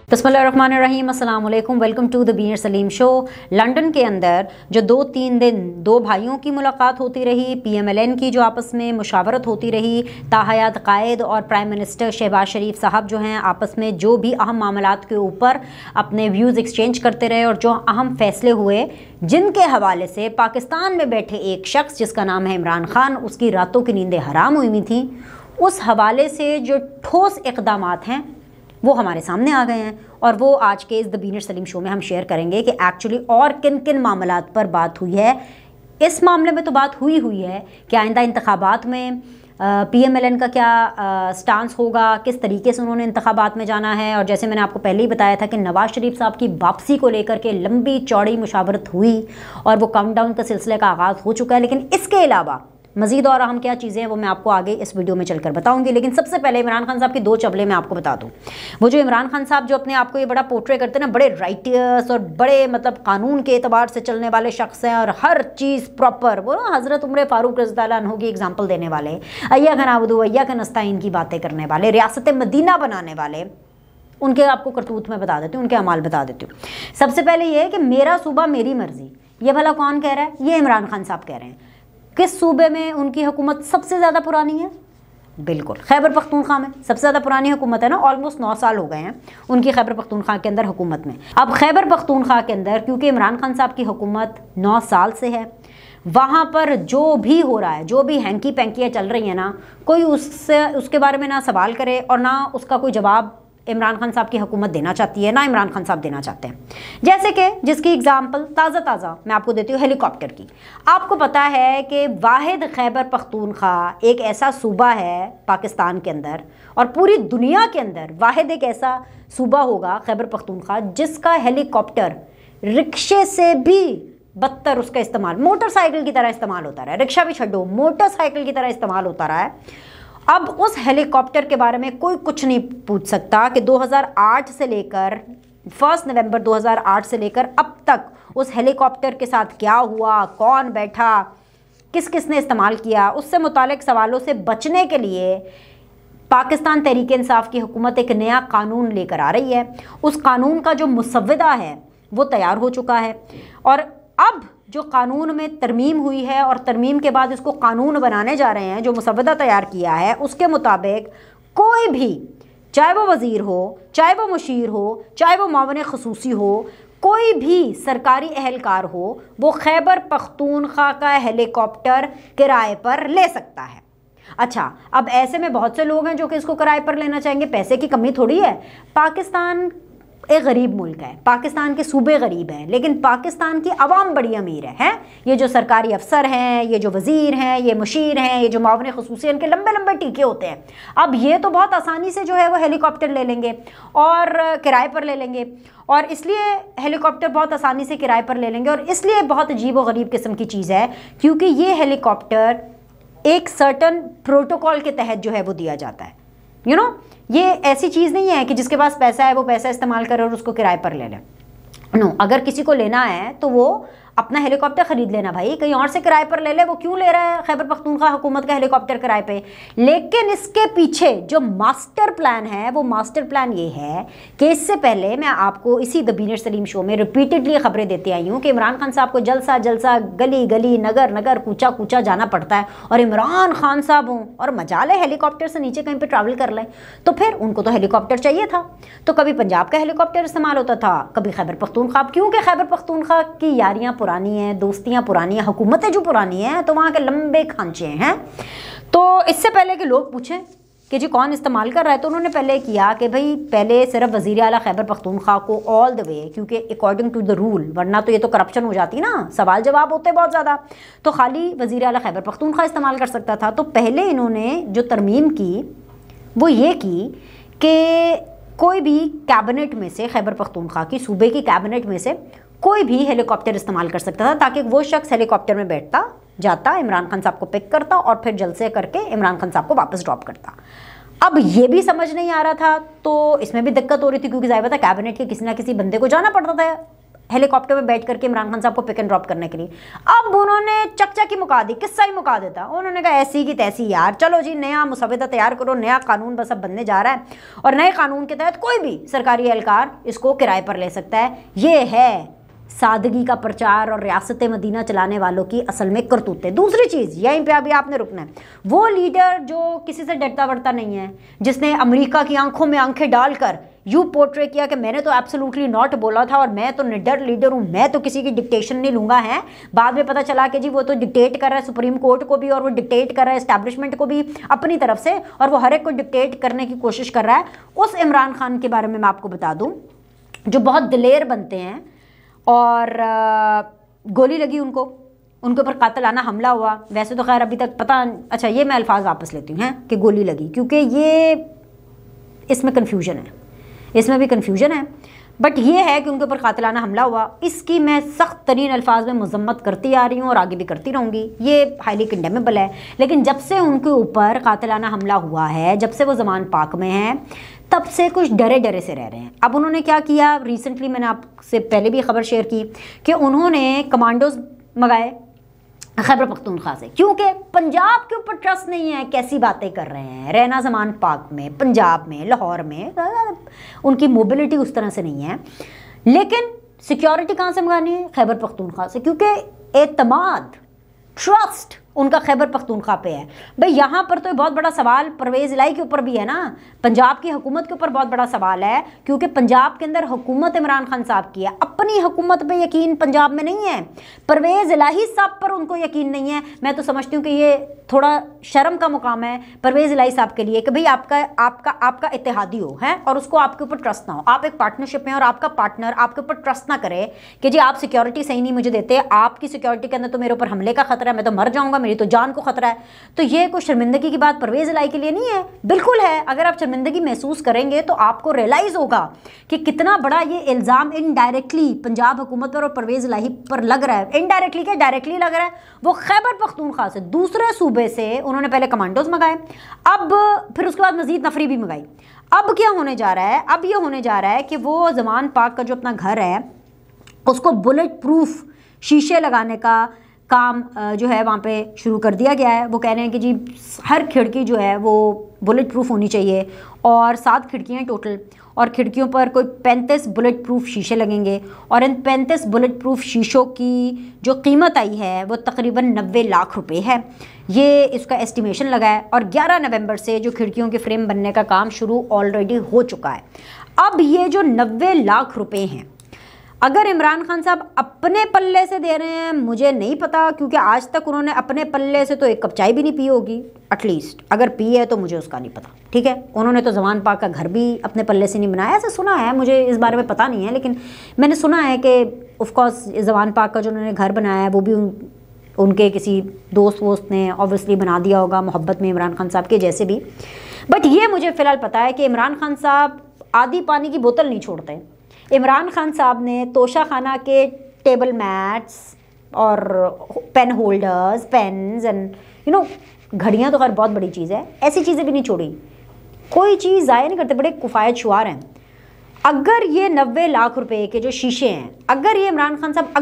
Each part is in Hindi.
बिस्मिल्लाहिर्रहमानिर्रहीम, अस्सलाम वालेकुम, welcome to the Bir Salim show. London के अंदर जो 2-3 दिन दो भाइयों की मुलाकात होती रही, PMLN की जो आपस में मुशावरत होती रही, ताहयात कायद और प्राइम मिनिस्टर शहबाज शरीफ साहब जो हैं आपस में जो भी अहम मामलात के ऊपर अपने व्यूज़ एक्सचेंज करते रहे और जो अहम फैसले हुए, जिनके हवाले से पाकिस्तान में बैठे एक शख्स जिसका नाम है इमरान खान, उसकी रातों की नींदें हराम हुई थी। उस हवाले से जो ठोस इक़दामात हैं वो हमारे सामने आ गए हैं और वो आज के इस द बीनर सलीम शो में हम शेयर करेंगे कि एक्चुअली और किन किन मामलात पर बात हुई है। इस मामले में तो बात हुई है कि आइंदा इंतखाबात में PMLN का क्या स्टांस होगा, किस तरीके से उन्होंने इंतखाबात में जाना है। और जैसे मैंने आपको पहले ही बताया था कि नवाज़ शरीफ साहब की वापसी को लेकर के लंबी चौड़ी मुशावरत हुई और वो काउंटडाउन का सिलसिले का आगाज़ हो चुका है। लेकिन इसके अलावा मज़ीद और अहम क्या चीज़ें हैं वो मैं आपको आगे इस वीडियो में चलकर बताऊंगी। लेकिन सबसे पहले इमरान खान साहब की दो चबले मैं आपको बता दूं। वो जो इमरान खान साहब जो अपने आप को ये बड़ा पोर्ट्रे करते हैं ना, बड़े राइटियस और बड़े मतलब कानून के एतबार से चलने वाले शख्स हैं और हर चीज़ प्रॉपर, वो हज़रत उमर फ़ारूक रज़ी अल्लाह अन्हु की एग्जाम्पल देने वाले, अय्या का नाबुदु अय्या का नस्ताईन की बातें करने वाले, रियासत मदीना बनाने वाले, उनके आपको करतूत में बता देती हूँ, उनके अमाल बता देती हूँ। सबसे पहले ये है कि मेरा सूबा मेरी मर्ज़ी, ये भला कौन कह रहा है? ये इमरान खान साहब कह रहे हैं। किस सूबे में उनकी हुकूमत सबसे ज़्यादा पुरानी है? बिल्कुल खैबर पख्तूनख्वा में सबसे ज़्यादा पुरानी हुकूमत है ना। ऑलमोस्ट 9 साल हो गए हैं उनकी खैबर पख्तूनख्वा के अंदर हुकूमत में। अब खैबर पख्तूनख्वा के अंदर क्योंकि इमरान खान साहब की हुकूमत 9 साल से है, वहाँ पर जो भी हो रहा है, जो भी हैंकी पैंकियाँ चल रही हैं ना, कोई उसके बारे में ना सवाल करे और ना उसका कोई जवाब इमरान खान साहब की हुकूमत देना चाहती है, ना इमरान खान साहब देना चाहते हैं। जैसे कि जिसकी एग्जांपल ताज़ा मैं आपको देती हूँ हेलीकॉप्टर की। आपको पता है कि वाहिद खैबर पख्तूनख्वा एक ऐसा सूबा है पाकिस्तान के अंदर और पूरी दुनिया के अंदर वाहिद एक ऐसा सूबा होगा खैबर पख्तूनख्वा जिसका हेलीकॉप्टर रिक्शे से भी बदतर उसका इस्तेमाल, मोटरसाइकिल की तरह इस्तेमाल होता रहा है। रिक्शा भी छोड़ो, मोटरसाइकिल की तरह इस्तेमाल होता रहा है। अब उस हेलीकॉप्टर के बारे में कोई कुछ नहीं पूछ सकता कि 2008 से लेकर 1 नवंबर 2008 से लेकर अब तक उस हेलीकॉप्टर के साथ क्या हुआ, कौन बैठा, किस किस ने इस्तेमाल किया। उससे मुतालिक सवालों से बचने के लिए पाकिस्तान तहरीक इंसाफ की हुकूमत एक नया कानून लेकर आ रही है। उस कानून का जो मुसव्वदा है वो तैयार हो चुका है और अब जो कानून में तरमीम हुई है और तरमीम के बाद इसको कानून बनाने जा रहे हैं, जो मुसव्वदा तैयार किया है उसके मुताबिक कोई भी, चाहे वो वज़ीर हो, चाहे वो मुशीर हो, चाहे वो मावन ख़ुसूसी हो, कोई भी सरकारी एहलकार हो, वो खैबर पख्तूनख्वा का हेलीकॉप्टर किराए पर ले सकता है। अच्छा, अब ऐसे में बहुत से लोग हैं जो कि इसको किराए पर लेना चाहेंगे। पैसे की कमी थोड़ी है। पाकिस्तान एक गरीब मुल्क है, पाकिस्तान के सूबे गरीब हैं, लेकिन पाकिस्तान की आवाम बड़ी अमीर है। ये जो सरकारी अफसर हैं, ये जो वज़ीर हैं, ये मुशीर हैं, ये जो मावन ख़ुसूसी, इनके लंबे लंबे टीके होते हैं। अब ये तो बहुत आसानी से जो है वो हेलीकॉप्टर ले लेंगे और किराए पर ले लेंगे, और इसलिए हेलीकॉप्टर बहुत आसानी से किराए पर ले लेंगे और इसलिए बहुत अजीब व गरीब किस्म की चीज़ है क्योंकि ये हेलीकॉप्टर एक सर्टन प्रोटोकॉल के तहत जो है वो दिया जाता है। ये ऐसी चीज़ नहीं है कि जिसके पास पैसा है वो पैसा इस्तेमाल करे और उसको किराए पर ले ले। नो, अगर किसी को लेना है तो वो अपना हेलीकॉप्टर ख़रीद लेना भाई, कहीं और से किराए पर ले ले। वो क्यों ले रहा है खैबर पख्तूनख्वा हुकूमत का हेलीकॉप्टर किराए पे? लेकिन इसके पीछे जो मास्टर प्लान है वो मास्टर प्लान ये है कि इससे पहले मैं आपको इसी द बीनर सलीम शो में रिपीटेडली खबरें देते आई हूँ कि इमरान खान साहब को जलसा जलसा, गली गली, नगर नगर, कूचा कूचा जाना पड़ता है और इमरान खान साहब हों और मजाल है हेलीकॉप्टर से नीचे कहीं पर ट्रैवल कर लें, तो फिर उनको तो हेलीकॉप्टर चाहिए था। तो कभी पंजाब का हेलीकॉप्टर इस्तेमाल होता था, कभी खैबर पख्तूनख्वा, क्योंकि खैबर पख्तूनख्वा की यारियाँ पुरानी हैं, दोस्तियां पुरानी हैं, हुकूमतें जो पुरानी हैं, तो वहाँ के लंबे खांचे हैं। तो इससे पहले कि लोग पूछें कि जी कौन इस्तेमाल कर रहा है, तो उन्होंने पहले किया कि भाई पहले सिर्फ वज़ीर आला खैबर पख्तूनख्वा को ऑल द वे, क्योंकि अकॉर्डिंग टू द रूल, वरना तो ये तो करप्शन हो जाती ना, सवाल जवाब होते बहुत ज़्यादा, तो खाली वज़ीर आला खैबर पख्तूनख्वा इस्तेमाल कर सकता था। तो पहले इन्होंने जो तरमीम की वो ये की कि कोई भी कैबिनेट में से, खैबर पख्तूनख्वा की सूबे की कैबिनेट में से कोई भी हेलीकॉप्टर इस्तेमाल कर सकता था, ताकि वो शख्स हेलीकॉप्टर में बैठता, जाता, इमरान खान साहब को पिक करता और फिर जलसे करके इमरान खान साहब को वापस ड्रॉप करता। अब ये भी समझ नहीं आ रहा था, तो इसमें भी दिक्कत हो रही थी क्योंकि ज़ाहिर था कैबिनेट के किसी ना किसी बंदे को जाना पड़ता था हेलीकॉप्टर में बैठ करके इमरान खान साहब को पिक एंड ड्रॉप करने के लिए। अब उन्होंने चकचक ही मुका दी, किस्सा ही मुका देता। उन्होंने कहा ऐसी की तैसी यार, चलो जी नया मुसवदा तैयार करो, नया कानून बस अब बनने जा रहा है और नए कानून के तहत कोई भी सरकारी एहलकार इसको किराए पर ले सकता है। ये है सादगी का प्रचार और रियासत मदीना चलाने वालों की असल में करतूतें। दूसरी चीज़ यहीं पे अभी आपने रुकना है, वो लीडर जो किसी से डरता वरता नहीं है, जिसने अमेरिका की आंखों में आंखें डालकर यूँ पोर्ट्रे किया कि मैंने तो एब्सोल्युटली नॉट बोला था और मैं तो निडर लीडर हूँ, मैं तो किसी की डिक्टेशन नहीं लूँगा है। बाद में पता चला कि जी वो तो डिक्टेट कर रहा है सुप्रीम कोर्ट को भी और वो डिक्टेट कर रहा है एस्टैब्लिशमेंट को भी अपनी तरफ से, और वो हर एक को डिक्टेट करने की कोशिश कर रहा है। उस इमरान खान के बारे में मैं आपको बता दूँ जो बहुत दिलेर बनते हैं और गोली लगी उनको, उनके ऊपर कातिलाना हमला हुआ। वैसे तो खैर अभी तक पता, अच्छा ये मैं अल्फाज वापस लेती हूँ हैं कि गोली लगी, क्योंकि ये इसमें कन्फ्यूजन है, इसमें भी कन्फ्यूजन है। बट ये है कि उनके ऊपर कातिलाना हमला हुआ, इसकी मैं सख्त तरीन अल्फाज में मजम्मत करती आ रही हूँ और आगे भी करती रहूँगी। ये हाईली कंडेमेबल है। लेकिन जब से उनके ऊपर कातिलाना हमला हुआ है, जब से वो ज़मान पाक में है, तब से कुछ डरे डरे से रह रहे हैं। अब उन्होंने क्या किया, रिसेंटली मैंने आपसे पहले भी खबर शेयर की कि उन्होंने कमांडोज मंगाए खैबर पख्तूनख्वा से, क्योंकि पंजाब के ऊपर ट्रस्ट नहीं है। कैसी बातें कर रहे हैं, रहना ज़मान पाक में, पंजाब में, लाहौर में, उनकी मोबिलिटी उस तरह से नहीं है। लेकिन सिक्योरिटी कहाँ से मंगानी है? खैबर पख्तूनख्वा से, क्योंकि एतमाद, ट्रस्ट उनका खैबर पख्तूनख्वा पे है। भाई यहाँ पर तो बहुत बड़ा सवाल परवेज़ इलाही के ऊपर भी है ना, पंजाब की हुकूमत के ऊपर बहुत बड़ा सवाल है, क्योंकि पंजाब के अंदर हुकूमत इमरान खान साहब की है। अपनी हुकूमत पे यकीन पंजाब में नहीं है, परवेज़ इलाही साहब पर उनको यकीन नहीं है। मैं तो समझती हूँ कि ये थोड़ा शर्म का मुकाम है परवेज़ इलाही साहब के लिए कि भाई आपका इत्तेहादी हो है और उसको आपके ऊपर ट्रस्ट ना हो। आप एक पार्टनरशिप में और आपका पार्टनर आपके ऊपर ट्रस्ट ना करे कि जी आप सिक्योरिटी सही नहीं मुझे देते, आपकी सिक्योरिटी के अंदर तो मेरे ऊपर हमले का खतरा है, मैं तो मर जाऊँगा, मेरी तो जान को खतरा है। तो ये कोई शर्मिंदगी की बात परवेज़ इलाही के लिए नहीं है, बिल्कुल है। अगर आप शर्मिंदगी महसूस करेंगे तो आपको रियलाइज़ होगा कि कितना बड़ा ये इल्ज़ाम इनडायरेक्टली पंजाब हुकूमत पर और परवेज़ इलाही पर लग रहा है। इनडायरेक्टली क्या, डायरेक्टली लग रहा है। वो खैबर पख्तूनख्वा से, दूसरे सूबे से उन्होंने पहले कमांडोज मंगाए, अब फिर उसके बाद मजीद नफरी भी मंगाई। अब क्या होने जा रहा है, अब ये होने जा रहा है कि वो ज़मान पाक का जो अपना घर है उसको बुलेट प्रूफ शीशे लगाने का काम जो है वहाँ पे शुरू कर दिया गया है। वो कह रहे हैं कि जी हर खिड़की जो है वो बुलेट प्रूफ होनी चाहिए और 7 खिड़कियाँ टोटल, और खिड़कियों पर कोई 35 बुलेट प्रूफ शीशे लगेंगे। और इन 35 बुलेट प्रूफ शीशों की जो कीमत आई है वो तकरीबन 90 लाख रुपए है, ये इसका एस्टिमेशन लगा है। और 11 नवंबर से जो खिड़कियों के फ्रेम बनने का काम शुरू ऑलरेडी हो चुका है। अब ये जो 90 लाख रुपए हैं, अगर इमरान खान साहब अपने पल्ले से दे रहे हैं मुझे नहीं पता, क्योंकि आज तक उन्होंने अपने पल्ले से तो एक कप चाय भी नहीं पी होगी, एटलीस्ट अगर पी है तो मुझे उसका नहीं पता, ठीक है। उन्होंने तो ज़मान पाक का घर भी अपने पल्ले से नहीं बनाया, ऐसा सुना है, मुझे इस बारे में पता नहीं है, लेकिन मैंने सुना है कि ऑफकोर्स ज़मान पाक का जो उन्होंने घर बनाया है वो भी उनके किसी दोस्त वोस्त ने ऑब्वियसली बना दिया होगा, मोहब्बत में इमरान खान साहब के जैसे भी। बट ये मुझे फ़िलहाल पता है कि इमरान खान साहब आधी पानी की बोतल नहीं छोड़ते। इमरान खान साहब ने तोशा खाना के टेबल मैट्स और पेन होल्डर्स, पेन्स एंड घड़ियाँ तो खैर बहुत बड़ी चीज़ है, ऐसी चीज़ें भी नहीं छोड़ी। कोई चीज़ ज़ाया नहीं करते, बड़े कुफायत शुआर हैं। अगर ये 90 लाख रुपए के जो शीशे हैं, अगर ये इमरान खान साहब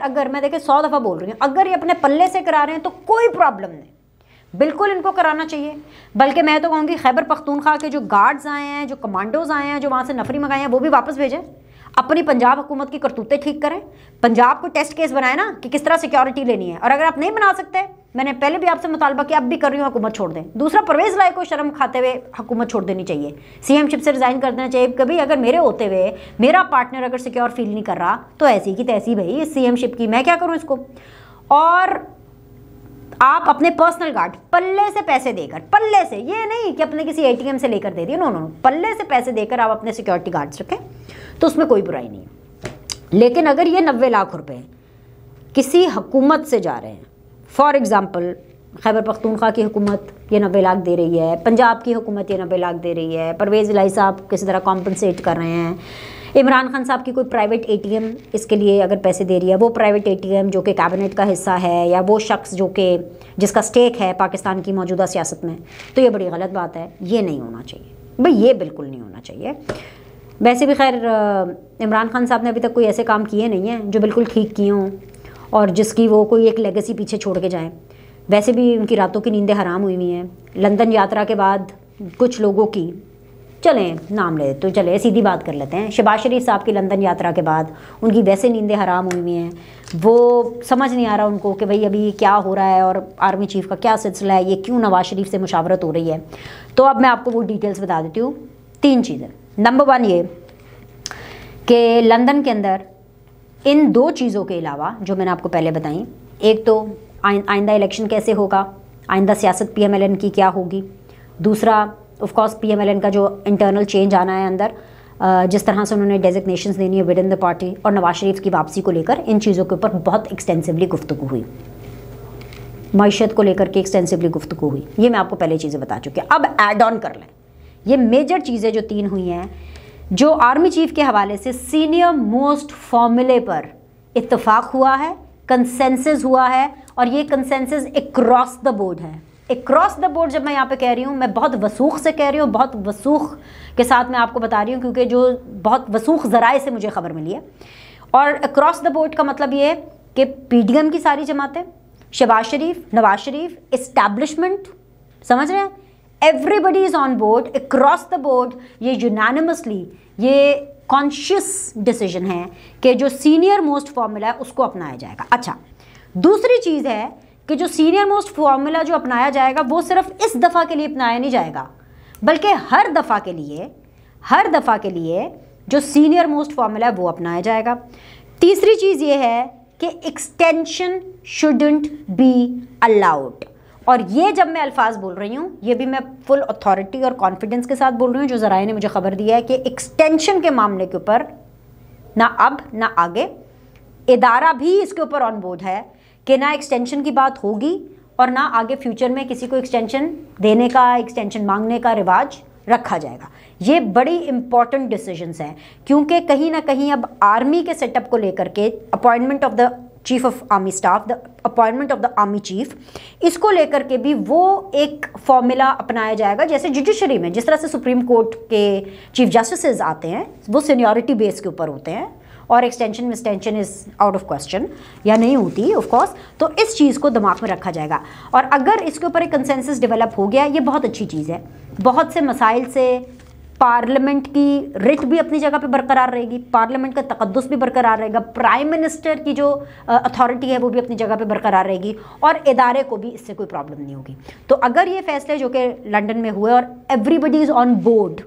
अगर मैं देखे 100 दफ़ा बोल रही हूँ, अगर ये अपने पल्ले से करा रहे हैं तो कोई प्रॉब्लम नहीं, बिल्कुल इनको कराना चाहिए। बल्कि मैं तो कहूँगी खैबर पख्तूनख्वा के जो गार्ड्स आए हैं, जो कमांडोज आए हैं, जो वहाँ से नफरी मंगाए हैं, वो भी वापस भेजें, अपनी पंजाब हुकूमत की करतूतें ठीक करें, पंजाब को टेस्ट केस बनाए ना कि किस तरह सिक्योरिटी लेनी है। और अगर आप नहीं बना सकते, मैंने पहले भी आपसे मुतालबा किया, अब भी कर रही हूँ, हुकूमत छोड़ दें। दूसरा, परवेज़ इलाही को शर्म खाते हुए हुकूमत छोड़ देनी चाहिए, सीएमशिप से रिज़ाइन कर देना चाहिए। कभी अगर मेरे होते हुए मेरा पार्टनर अगर सिक्योर फील नहीं कर रहा तो ऐसी की तैसी भाई इस सीएमशिप की मैं क्या करूँ इसको। और आप अपने पर्सनल गार्ड पल्ले से पैसे देकर, पल्ले से, ये नहीं कि अपने किसी एटीएम से लेकर दे दिए, नो, पल्ले से पैसे देकर आप अपने सिक्योरिटी गार्ड्स रखें तो उसमें कोई बुराई नहीं है। लेकिन अगर ये 90 लाख रुपए किसी हुकूमत से जा रहे हैं, फॉर एग्ज़ाम्पल खैबर पख्तूनख्वा की हुकूमत ये 90 लाख दे रही है, पंजाब की हुकूमत ये 90 लाख दे रही है, परवेज़ इलाही साहब किसी तरह कॉम्पनसेट कर रहे हैं, इमरान खान साहब की कोई प्राइवेट एटीएम इसके लिए अगर पैसे दे रही है, वो प्राइवेट एटीएम जो कि कैबिनेट का हिस्सा है या वो शख्स जो कि जिसका स्टेक है पाकिस्तान की मौजूदा सियासत में, तो ये बड़ी गलत बात है, ये नहीं होना चाहिए भाई, ये बिल्कुल नहीं होना चाहिए। वैसे भी खैर इमरान खान साहब ने अभी तक कोई ऐसे काम किए नहीं हैं जो बिल्कुल ठीक किए हों और जिसकी वो कोई एक लेगेसी पीछे छोड़ के जाएं। वैसे भी उनकी रातों की नींदें हराम हुई हुई हैं। लंदन यात्रा के बाद कुछ लोगों की, चलें नाम ले तो चले सीधी बात कर लेते हैं, शहबाज शरीफ साहब की लंदन यात्रा के बाद उनकी वैसे नींदें हराम हुई हुई हैं। वो समझ नहीं आ रहा उनको कि भाई अभी क्या हो रहा है और आर्मी चीफ का क्या सिलसिला है, ये क्यों नवाज शरीफ से मुशावरत हो रही है। तो अब मैं आपको वो डिटेल्स बता देती हूँ। 3 चीज़ें। नंबर 1 ये कि लंदन के अंदर इन 2 चीज़ों के अलावा जो मैंने आपको पहले बताई, एक तो आइंदा इलेक्शन कैसे होगा, आइंदा सियासत PMLN की क्या होगी, दूसरा ऑफ कोर्स PMLN का जो इंटरनल चेंज आना है अंदर, जिस तरह से उन्होंने डेजिग्नेशंस देनी है विद इन द पार्टी, और नवाज शरीफ की वापसी को लेकर इन चीज़ों के ऊपर बहुत एक्सटेंसिवली गुफ्तगू हुई, मईशत को लेकर के एक्सटेंसिवली गुफ्तगू हुई। ये मैं आपको पहले चीज़ें बता चुकी हूँ। अब ऐड ऑन कर लें ये मेजर चीज़ें जो 3 हुई हैं, जो आर्मी चीफ के हवाले से सीनियर मोस्ट फॉर्मूले पर इत्तेफाक हुआ है, कंसेंसस हुआ है, और ये कंसेंसस अक्रॉस द बोर्ड है। अक्रॉस द बोर्ड जब मैं यहाँ पे कह रही हूँ, मैं बहुत वसूख से कह रही हूँ, बहुत वसूख के साथ मैं आपको बता रही हूँ, क्योंकि जो बहुत वसूख ज़राए से मुझे खबर मिली है। और अक्रॉस द बोर्ड का मतलब ये है कि PDM की सारी जमातें, शहबाज शरीफ, नवाज शरीफ, इस्टेब्लिशमेंट, समझ रहे हैं, everybody is on board across the board. ये यूनानिमसली ये कॉन्शियस डिसीजन है कि जो सीनियर मोस्ट फार्मूला है उसको अपनाया जाएगा। अच्छा, दूसरी चीज़ है कि जो सीनियर मोस्ट फार्मूला जो अपनाया जाएगा वो सिर्फ इस दफ़ा के लिए अपनाया नहीं जाएगा, बल्कि हर दफ़ा के लिए जो सीनियर मोस्ट फार्मूला है वो अपनाया जाएगा। तीसरी चीज़ ये है कि एक्सटेंशन शुडंट बी अलाउड। और ये जब मैं अल्फाज बोल रही हूँ, ये भी मैं फुल अथॉरिटी और कॉन्फिडेंस के साथ बोल रही हूँ, जो ज़राए ने मुझे खबर दिया है कि एक्सटेंशन के मामले के ऊपर ना अब ना आगे, इदारा भी इसके ऊपर ऑन बोर्ड है कि ना एक्सटेंशन की बात होगी और ना आगे फ्यूचर में किसी को एक्सटेंशन देने का, एक्सटेंशन मांगने का रिवाज रखा जाएगा। ये बड़ी इंपॉर्टेंट डिसीजंस हैं, क्योंकि कहीं ना कहीं अब आर्मी के सेटअप को लेकर के appointment of the chief of army staff, the appointment of the army chief, इसको लेकर के भी वो एक फॉर्मूला अपनाया जाएगा। जैसे जुडिशरी में जिस तरह से सुप्रीम कोर्ट के चीफ जस्टिस आते हैं वो सीनियरिटी बेस के ऊपर होते हैं और एक्सटेंशन मिसटेंशन इज़ आउट ऑफ क्वेश्चन या नहीं होती ऑफ कोर्स, तो इस चीज़ को दिमाग में रखा जाएगा। और अगर इसके ऊपर एक कंसेंसस डेवलप हो गया, ये बहुत अच्छी चीज़ है। बहुत से मसाइल से पार्लियामेंट की रिट भी अपनी जगह पे बरकरार रहेगी, पार्लियामेंट का तकद्दुस भी बरकरार रहेगा, प्राइम मिनिस्टर की जो अथॉरिटी है वो भी अपनी जगह पे बरकरार रहेगी, और इदारे को भी इससे कोई प्रॉब्लम नहीं होगी। तो अगर ये फैसले जो कि लंदन में हुए और एवरीबडी इज़ ऑन बोर्ड,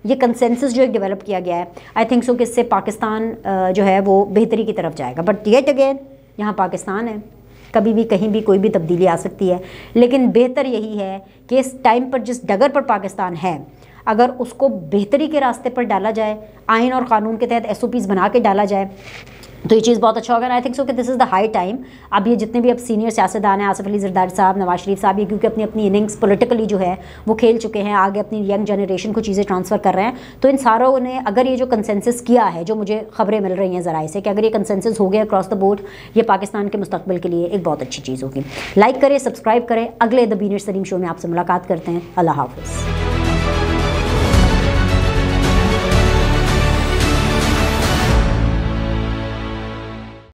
ये कंसेंसस जो एक डेवलप किया गया है, आई थिंक सो कि इससे पाकिस्तान जो है वो बेहतरी की तरफ जाएगा। बट येट अगेन यहाँ पाकिस्तान है, कभी भी कहीं भी कोई भी तब्दीली आ सकती है, लेकिन बेहतर यही है कि इस टाइम पर जिस डगर पर पाकिस्तान है, अगर उसको बेहतरी के रास्ते पर डाला जाए, आइन और क़ानून के तहत SOPs बना के डाला जाए, तो ये चीज़ बहुत अच्छा होगा। आई थिंक सो कि this is the high time. अब ये जितने भी अब सीनियर सियासतदान हैं, आसिफ अली ज़रदारी साहब, नवाज शरीफ साहब, ये क्योंकि अपनी अपनी इनिंग्स पॉलिटिकली जो है वो खेल चुके हैं, आगे अपनी यंग जनरेशन को चीज़ें ट्रांसफ़र कर रहे हैं, तो इन सारों ने अगर ये जो कंसेंसस किया है, जो मुझे खबरें मिल रही हैं ज़राए से, कि अगर ये कंसेंसस हो गया अक्रॉस द बोर्ड, ये पाकिस्तान के मुस्तकबिल के लिए एक बहुत अच्छी चीज़ होगी। लाइक करें, सब्सक्राइब करें। अगले द बीनर सलीम शो में आपसे मुलाकात करते हैं। अल्लाह हाफ़िज़।